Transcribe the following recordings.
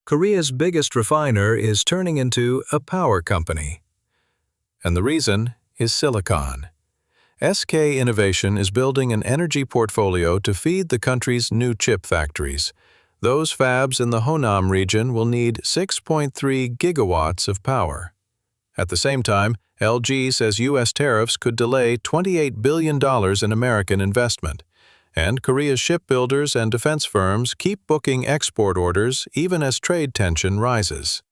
Korea's biggest refiner is turning into a power company. And the reason is silicon. SK Innovation is building an energy portfolio to feed the country's new chip factories. Those fabs in the Honam region will need 6.3 gigawatts of power. At the same time, LG says U.S. tariffs could delay $28 billion in American investment. And Korea's shipbuilders and defense firms keep booking export orders even as trade tension rises.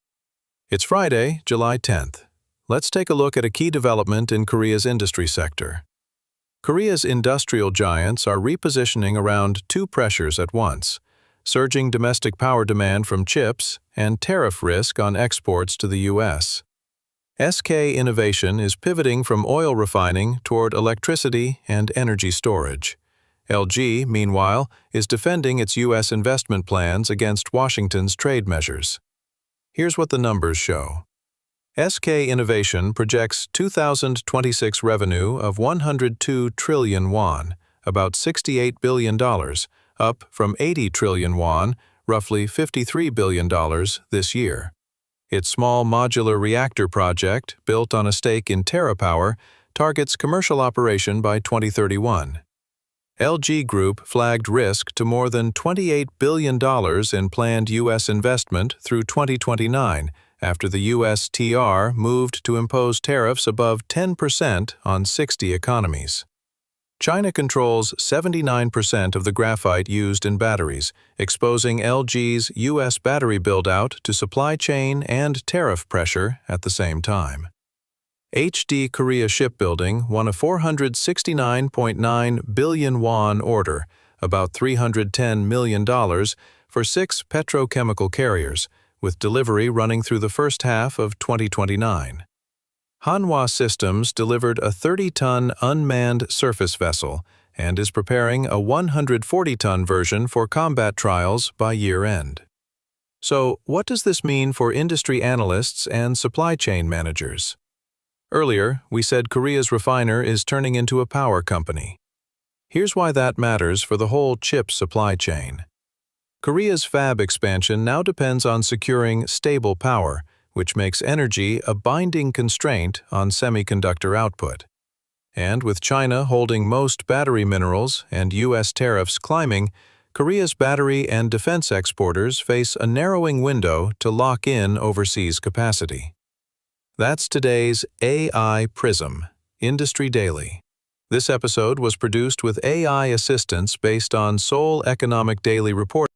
It's Friday, July 10th. Let's take a look at a key development in Korea's industry sector. Korea's industrial giants are repositioning around two pressures at once: surging domestic power demand from chips and tariff risk on exports to the U.S. SK Innovation is pivoting from oil refining toward electricity and energy storage. LG, meanwhile, is defending its U.S. investment plans against Washington's trade measures. Here's what the numbers show. SK Innovation projects 2026 revenue of 102 trillion won, about $68 billion, up from 80 trillion won, roughly $53 billion this year. Its small modular reactor project, built on a stake in TerraPower, targets commercial operation by 2031. LG Group flagged risk to more than $28 billion in planned U.S. investment through 2029 after the U.S. TR moved to impose tariffs above 10% on 60 economies. China controls 79% of the graphite used in batteries, exposing LG's U.S. battery build-out to supply chain and tariff pressure at the same time. HD Korea Shipbuilding won a 469.9 billion won order, about $310 million, for 6 petrochemical carriers, with delivery running through the first half of 2029. Hanwha Systems delivered a 30-ton unmanned surface vessel and is preparing a 140-ton version for combat trials by year-end. So, what does this mean for industry analysts and supply chain managers? Earlier, we said Korea's refiner is turning into a power company. Here's why that matters for the whole chip supply chain. Korea's fab expansion now depends on securing stable power, which makes energy a binding constraint on semiconductor output. And with China holding most battery minerals and U.S. tariffs climbing, Korea's battery and defense exporters face a narrowing window to lock in overseas capacity. That's today's AI Prism, Industry Daily. This episode was produced with AI assistance based on Seoul Economic Daily Report.